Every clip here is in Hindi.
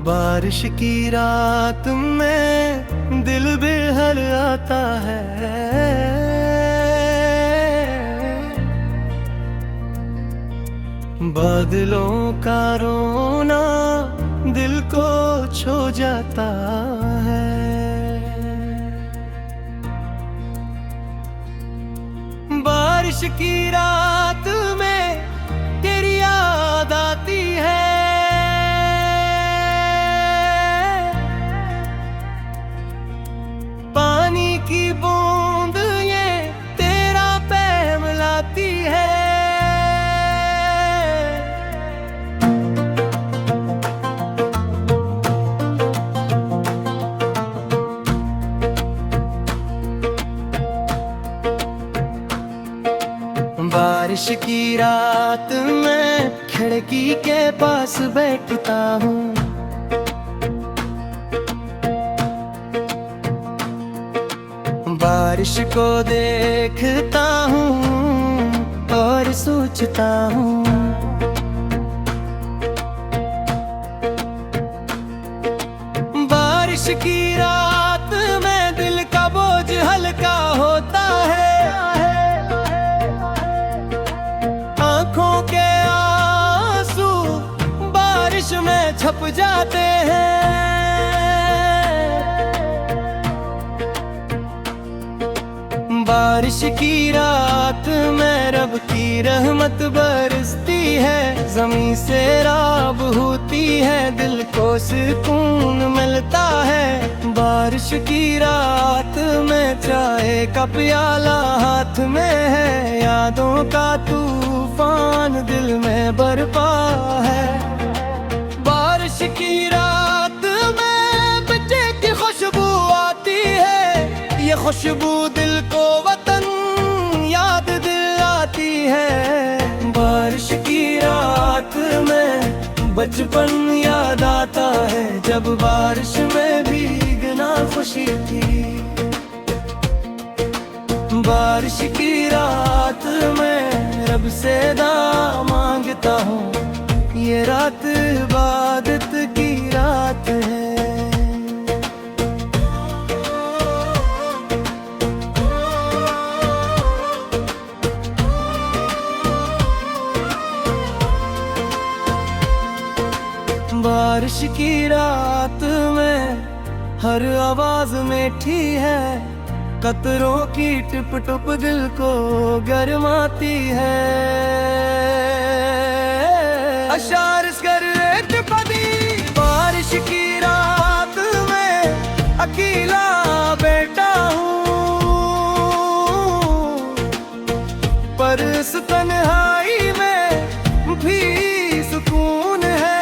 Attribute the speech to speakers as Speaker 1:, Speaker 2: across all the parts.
Speaker 1: बारिश की रात में दिल बेहाल आता है। बादलों का रोना दिल को छू जाता है। बारिश की रात में तेरी याद आती है। पानी की बूंद ये तेरा पैर मिलाती है। बारिश की रात में खिड़की के पास बैठता हूँ। बारिश को देखता हूँ और सोचता हूँ। बारिश की रात में दिल का बोझ हल्का होता है। आंखों के आंसू बारिश में छप जाते हैं। बारिश की रात में रब की रहमत बरसती है। ज़मीं से राब होती है, दिल को सुकून मिलता है। बारिश की रात में चाय का प्याला हाथ में है। यादों का तूफान दिल में बरपा है। बारिश की रात में मिट्टी की खुशबू आती है। ये खुशबू दिल को वतन याद दिलाती है। बारिश की रात में बचपन याद आता है, जब बारिश में भीगना खुशी थी। बारिश की रात में रब से दुआ मांगता हूँ, ये रात इबादत की रात है। बारिश की रात में हर आवाज मीठी है। कतरों की टिप टुप दिल को गरमाती है। अशार बारिश की रात में अकेला बैठा हूँ, पर इस तन्हाई में भी सुकून है।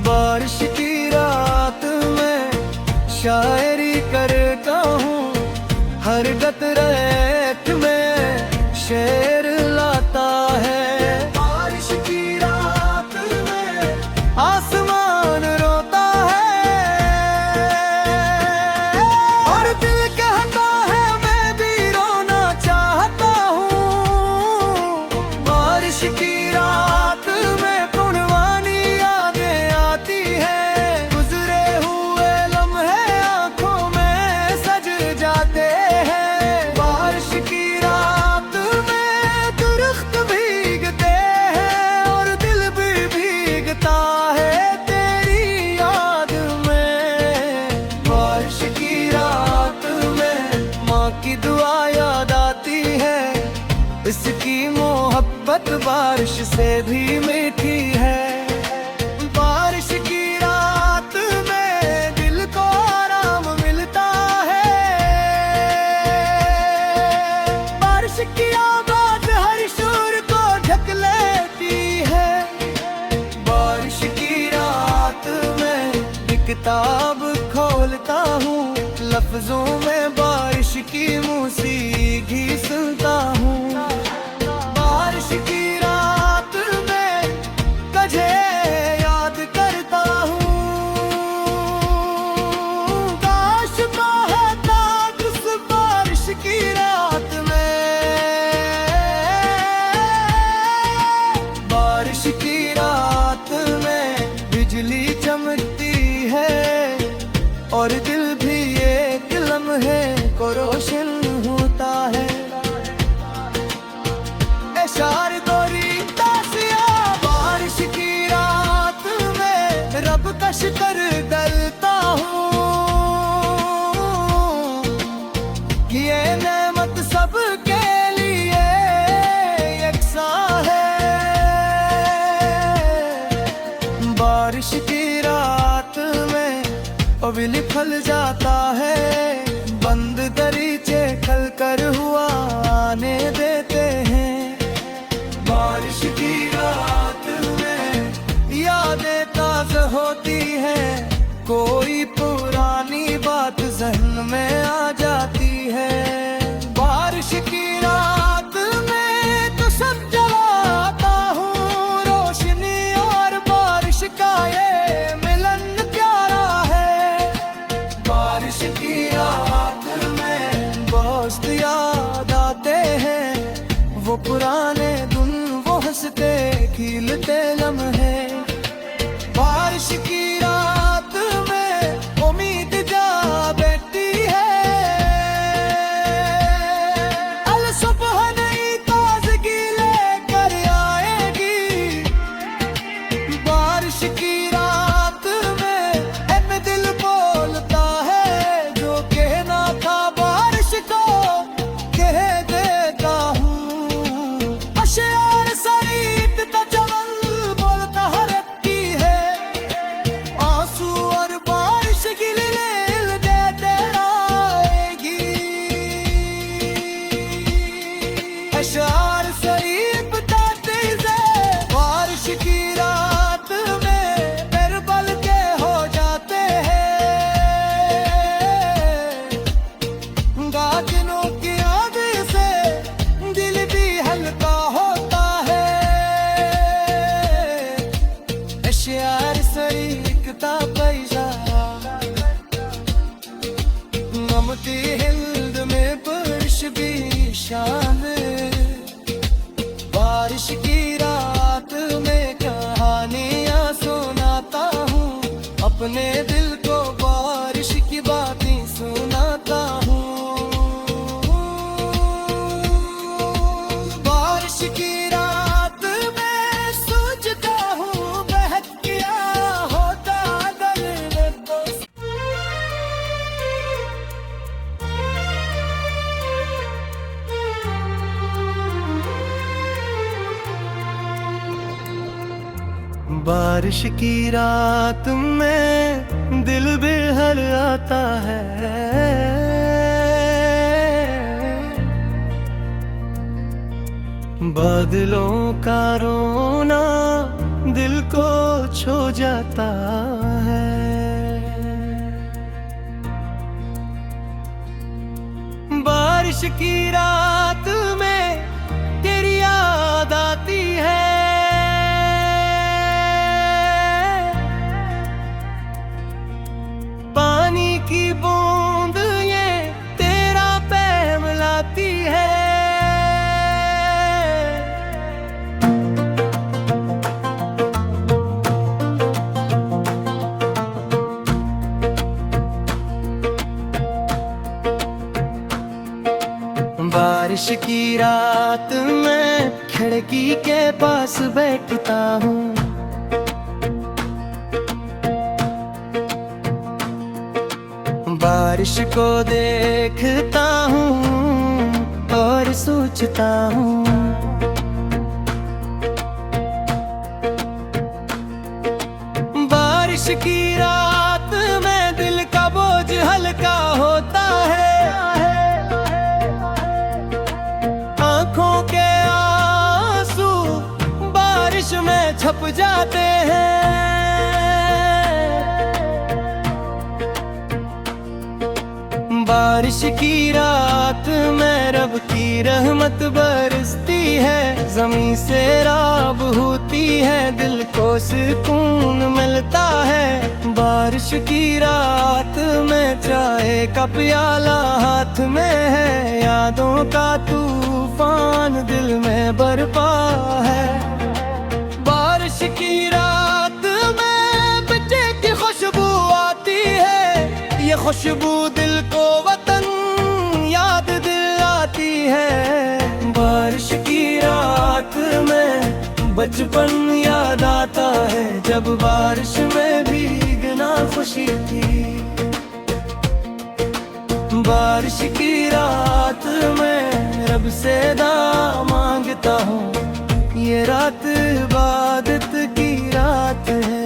Speaker 1: बारिश की रात में शायरी करता हूँ, हर गतरे में शेर लाता है। बारिश की रात में आसमान रोता है, और दिल कहता है मैं भी रोना चाहता हूँ। बारिश की रात में पुरवानी यादें आती है। गुजरे हुए लम्हे आंखों में सज जाते हैं। बारिश की रात में दरख्त भीगते हैं, और दिल भी भीगता है तेरी याद में। बारिश की रात में माँ की दुआ याद आती है, इसकी मोहब्बत बारिश से भी मीठी है। बारिश की रात में दिल को आराम मिलता है। बारिश की आवाज हर शोर को ढक लेती है। बारिश की रात में किताब खोलता हूँ, लफ्जों में बारिश की मौसीकी सुनता हूँ। बारिश की रात में तुझे याद करता हूँ। काश को होता उस बारिश की रात में। बारिश की रात और दिल भी एक लम्हे को रोशन होता है। इशार गोरी तासिया बारिश की रात में रब का शुक्र करता हूँ कि ये नेमत सबके लिए यकसां है। बारिश की रात में बिजली फल जाता है, बंद दरीचे खल कर हुआ आने देते हैं। बारिश की रात में यादें ताज़ा होती है, कोई पुरानी बात जहन में आ जाती है। बारिश की रात में तो सब जलाता हूँ रोशनी, और बारिश का ये मिलन प्यारा है। बारिश की रात में दोस्त याद आते हैं, वो पुराने दिन, वो हंसते खिलते लम्हे। बारिश की रात में उम्मीद जा बैठी है, अल सुबह नई ताज़गी लेकर आएगी। बारिश की रात में एम दिल बोलता है, जो कहना था बारिश को कह देता हूँ। अशयार सरीत ता चमन बोलता हरती है, आंसू और बारिश की लील देते आएगी। अशयार सरीत ता तेज़े बारिश की रात में बिरबल के हो जाते हैं। गाजनों की आग से दिल भी हल्का होता है। अशयार सरीकता पैसा नमती हिंद में बारिश भी शामिल। बारिश की रात में कहानियां सुनाता हूँ, अपने दिल को बारिश की बातें सुनाता हूँ। बारिश की रात में सोचता हूँ बहक क्या होता अगर मैं दोस्त। बारिश की रात में दिल बेहल आता है। बादलों का रोना दिल को छू जाता है। बारिश की रात में तेरी याद आती है। पानी की बूंद ये तेरा पैम लाती है। बारिश की रात में खिड़की के पास बैठता हूँ, बारिश को देखता हूँ और सोचता हूँ। बारिश की रात में दिल का बोझ हल्का होता है। आंखों के आंसू बारिश में छप जाते हैं। बारिश की रात में रब की रहमत बरसती है, जमीन से राब होती है, दिल को सुकून मिलता है। बारिश की रात में चाय का प्याला हाथ में है, यादों का तूफान दिल में बरपा है। बारिश की रात में बच्चे की खुशबू आती है, ये खुशबू दिल को वतन याद दिलाती है। बारिश की रात में बचपन याद आता है, जब बारिश में भीगना खुशी थी। बारिश की रात में रब से दुआ मांगता हूँ, ये रात इबादत की रात है।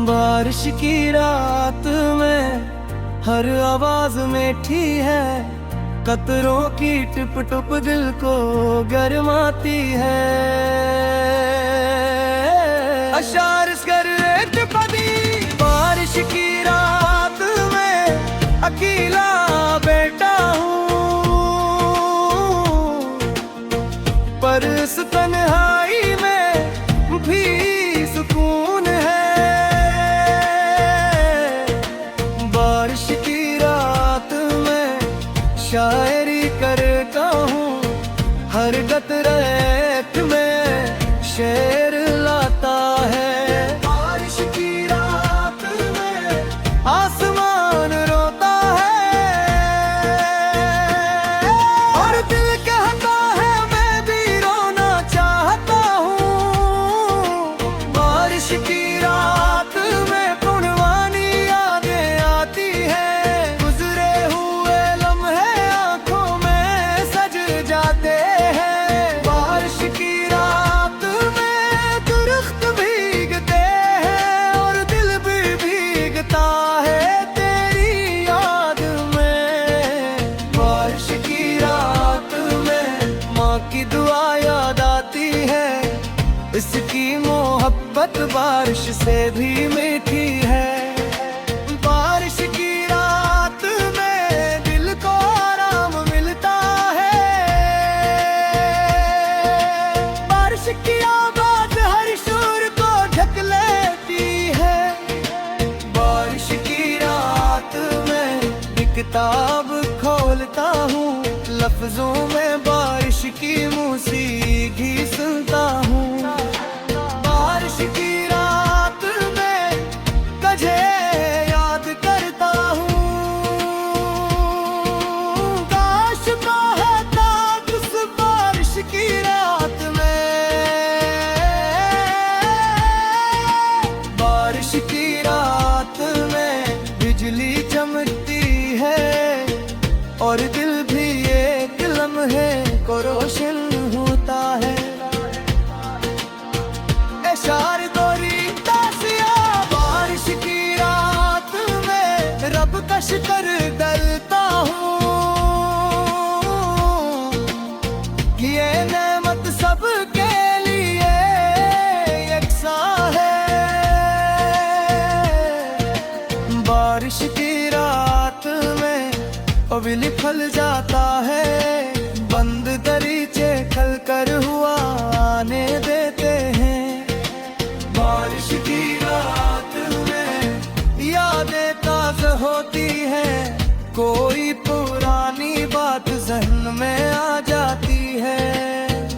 Speaker 1: बारिश की रात में हर आवाज मीठी है, कतरों की टिप टुप दिल को गरमाती है। अशार पदी बारिश की रात में अकेला बैठा हूँ, पर इस तन्हाई में भी सुकून है। बारिश की रात में शायरी करता हूँ, हर कतरे में शेर लाता है। बारिश की रात में आसमान रोता है, और दिल कहता है मैं भी रोना चाहता हूँ। बारिश की रात में पुरवानी यादें आती है, गुजरे हुए लम्हे आंखों में सज जाते हैं। बारिश की रात में दरख्त भीगते हैं, और दिल भी भीगता है तेरी याद में। बारिश की रात में माँ की दुआ याद आती है, इसकी मोहब्बत बारिश से भी मीठी है। बारिश की रात में दिल को आराम मिलता है, बारिश की आवाज हर शोर को ढक लेती है। बारिश की रात में एक किताब खोलता हूँ, लफ्जों में बारिश की मौसीकी सुनता हूँ। बारिश की रात में तुझे याद करता हूँ, काश बहता उस बारिश की रात में। बारिश की रात में बिजली चमकती है, और दिल भी एक लम्हे को रोशन होता है। शार दोरी तासिया बारिश की रात में रब का शुक्र करता हूँ, ये नेमत सबके लिए यकसां है। बारिश की रात में पविल फल जाता है, बंद दरीचे खल कर हुआ आने देते हैं। बारिश की रात में यादें ताज़ा होती हैं, कोई पुरानी बात ज़हन में आ जाती है।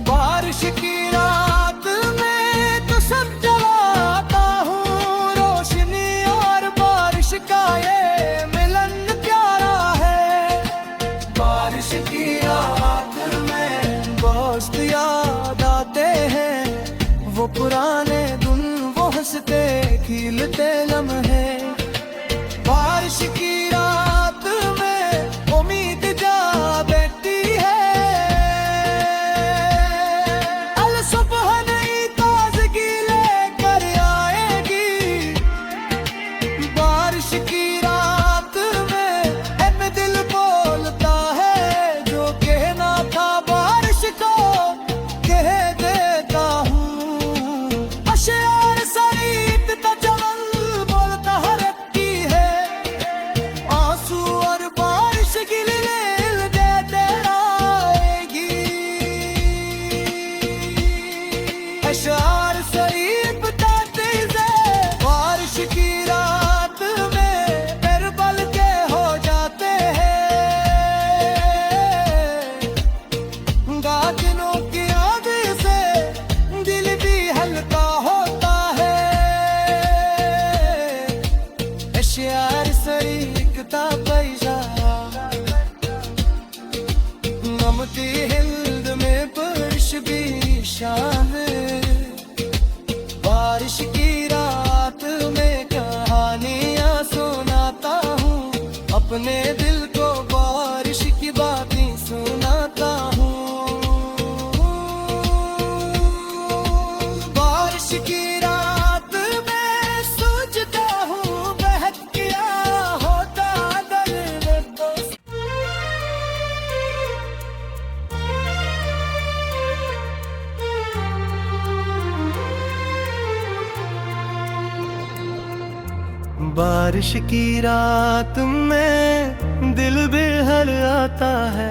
Speaker 1: बारिश की रात में तो सब जलाता हूँ, रोशनी और बारिश का ये मिलन प्यारा है। बारिश की रात में दोस्त याद आते हैं, वो पुराने हंसते खिलते लम्हे। बारिश की रात में उम्मीद जा बैठी है, अल सुबह नई ताज़गी लेकर आएगी। बारिश की रात में दिल बोलता है जो अपने दिल को बारिश की बातें सुनाता हूँ। बारिश की रात में सोचता हूँ, बहक क्या होता दर्द दोस्त। बारिश की रात में दिल बेहाल आता है।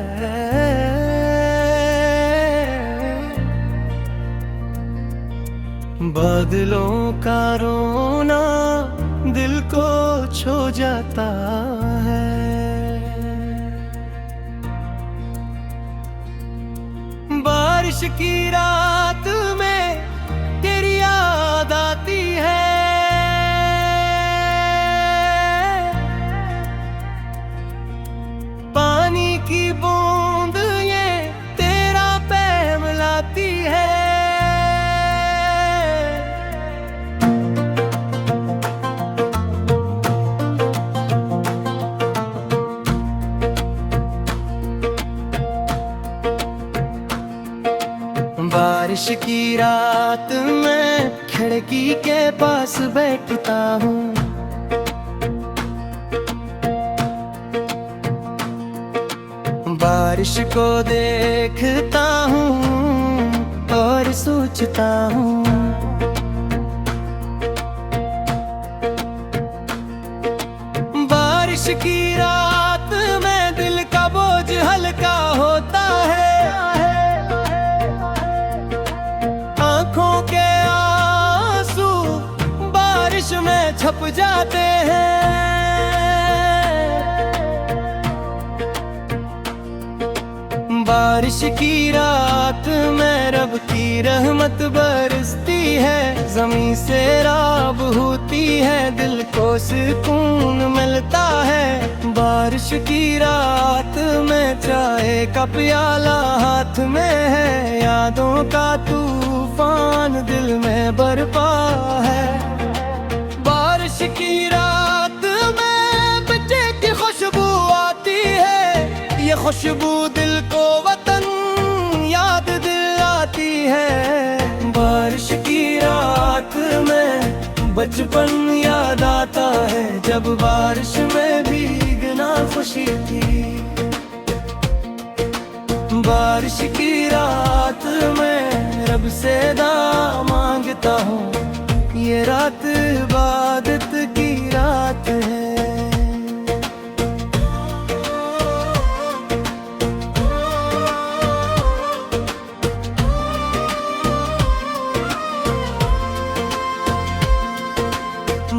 Speaker 1: बादलों का रोना दिल को छू जाता है। बारिश की रात में तेरी याद आती है। पानी की बूंद ये तेरा पैर मिलाती है। बारिश की रात में खिड़की के पास बैठता हूँ। बारिश को देखता हूँ और सोचता हूँ। बारिश की रात में दिल का बोझ हल्का होता है। आंखों के आंसू बारिश में छप जाते हैं। बारिश की रात में रब की रहमत बरसती है। ज़मीं से राब होती है, दिल को सुकून मिलता है। बारिश की रात में चाय का प्याला हाथ में है। यादों का तूफान दिल में बरपा है। बारिश की रात में बच्चे की खुशबू आती है। ये खुशबू दिल को वतन याद दिलाती है। बारिश की रात में बचपन याद आता है, जब बारिश में भीगना खुशी थी। बारिश की रात में रब से दुआ मांगता हूँ, ये रात इबादत की रात है।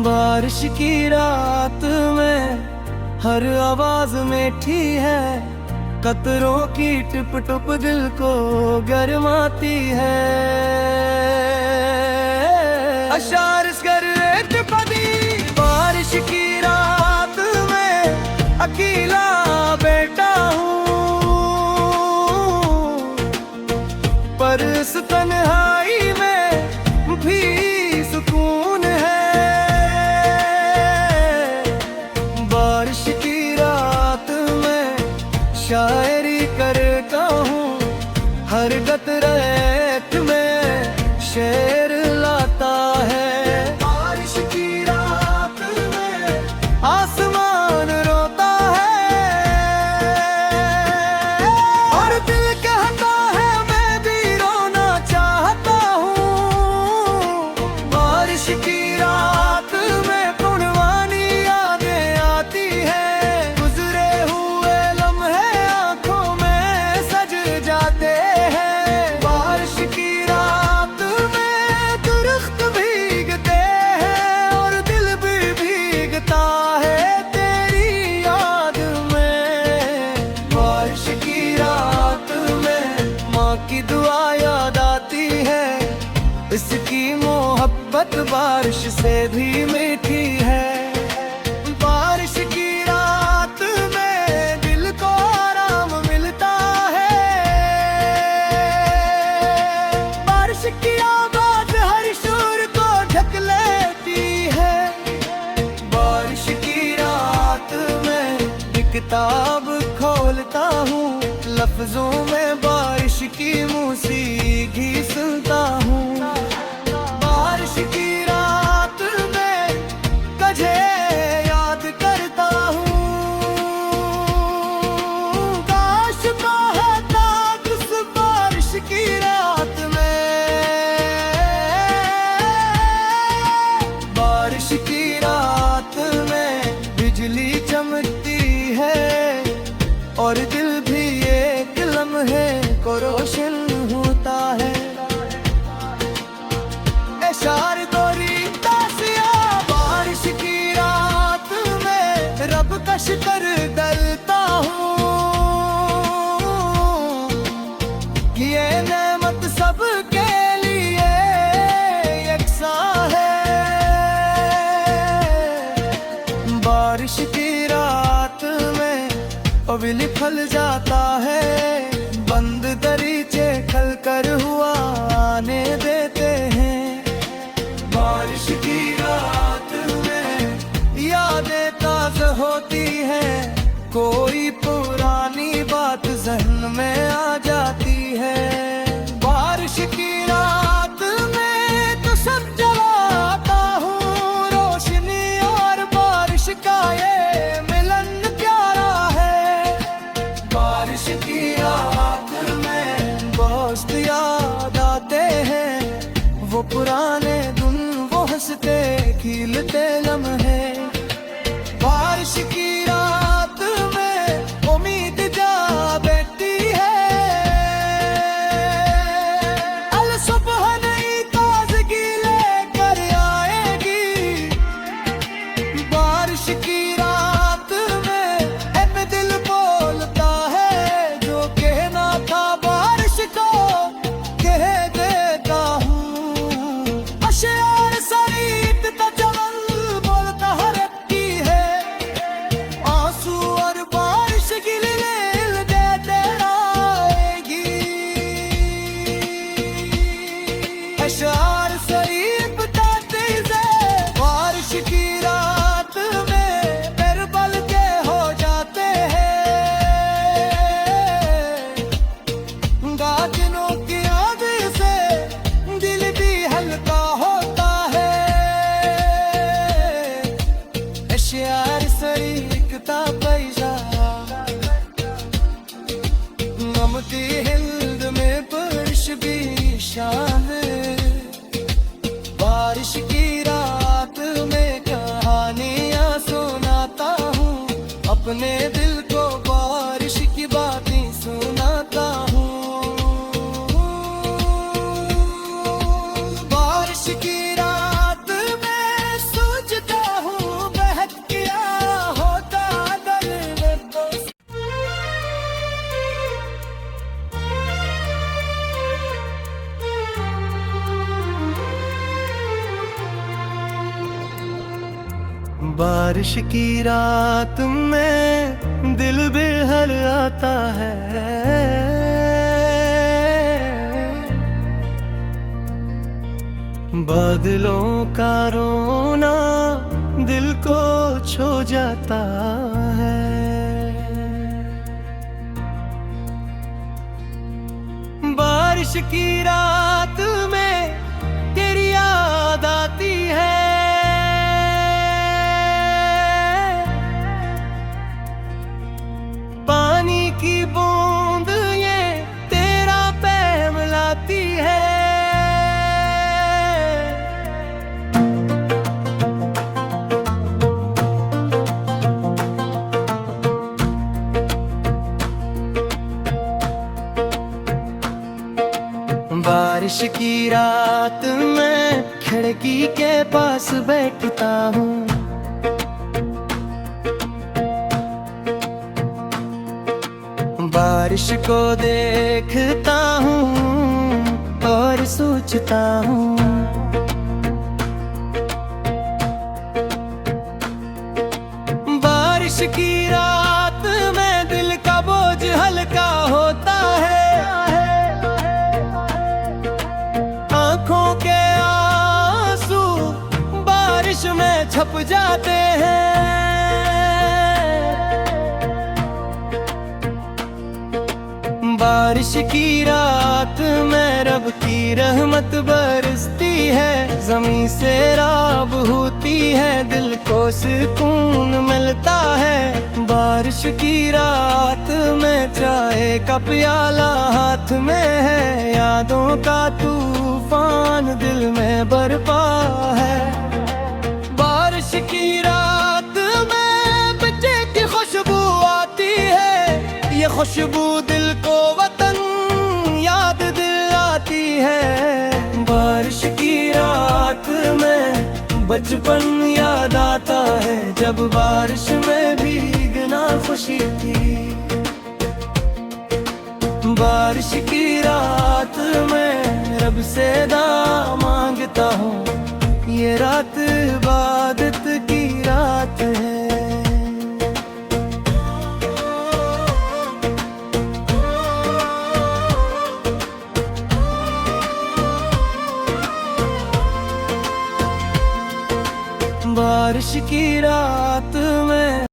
Speaker 1: बारिश की रात में हर आवाज मीठी है। कतरों की टिप टुप दिल को गरमाती है। अशार बारिश की रात में अकेला बैठा हूँ, पर इस तन्हाई में भी सुकून है। बारिश की रात में शायरी करता हूँ, हर कतरे में शेर लाता है। बारिश की रात में आसमान रोता है, और दिल कहता है मैं भी रोना चाहता हूँ। बारिश की रात में पुरवानी यादें आती है, गुजरे हुए लम्हे आंखों में सज जाते हैं। बारिश की रात में किताब खोलता हूँ, लफ्जों में बारिश की मौसीकी सुनता हूँ। बारिश की रात में तुझे याद करता हूँ। काश तो होता उस बारिश की रात में। बारिश की रात में बिजली चमकती है और दिल भी एक लम्हे को रोशन होता है। इशार गोरी तासिया बारिश की रात में रब का शुक्र डलता हूँ कि ये नेमत सबके लिए यकसां है। बारिश की रात में बिजली फल जाता है, बंद दरीचे खल कर हुआ आने देते हैं। बारिश की रात में यादें ताज़ा होती है, कोई पुरानी बात जहन में आ जाती है। बारिश की रात में तो सब जलाता हूँ, रोशनी और बारिश का ये मिलन प्यारा है। बारिश की रात में दोस्त याद आते हैं, वो पुराने दिन, वो हंसते खिलते लम्हे। बारिश की रात में उम्मीद जा बैठी है, अल सुबह नई ताजगी लेकर आएगी। बारिश की रात में अब दिल बोलता है, जो कहना था बारिश को कह देता हूँ। अशयार सरीत का चमन बोलता है रखी है, आंसू और बारिश की लील देते रहेगी। अशयार सरीत बताते हैं बारिश की रात में करबल के हो जाते हैं। गाजनों की याद से दिल भी हल्का होता है। अशयार सरीकता पैसा नमती हिंद में बारिश भी शामिल। बारिश की रात में कहानियां सुनाता हूँ, अपने दिल को बारिश की बातें सुनाता हूँ। बारिश की रात में सोचता हूँ, बहक क्या होता दिल में तो। बारिश की रात में दिल बेहाल आता है। बादलों का रोना दिल को छू जाता है। बारिश की रात में तेरी याद आती है। पानी की बूंद ये तेरा पैम लाती है। बारिश की रात में खिड़की के पास बैठता हूँ, बारिश को देखता हूँ और सोचता हूँ। बारिश की रात में दिल का बोझ हल्का होता है। आंखों के आंसू बारिश में छप जाते हैं। बारिश की रात में रब की रहमत बरसती है, ज़मीं से राब होती है, दिल को सुकून मिलता है। बारिश की रात में चाय का प्याला हाथ में है, यादों का तूफान दिल में बरपा है। बारिश की रात में बच्चे की खुशबू आती है, ये खुशबू दिल को वतन याद दिलाती है। बारिश की रात में बचपन याद आता है, जब बारिश में भीगना खुशी थी। बारिश की रात में रब से दुआ मांगता हूँ, ये रात इबादत की रात है।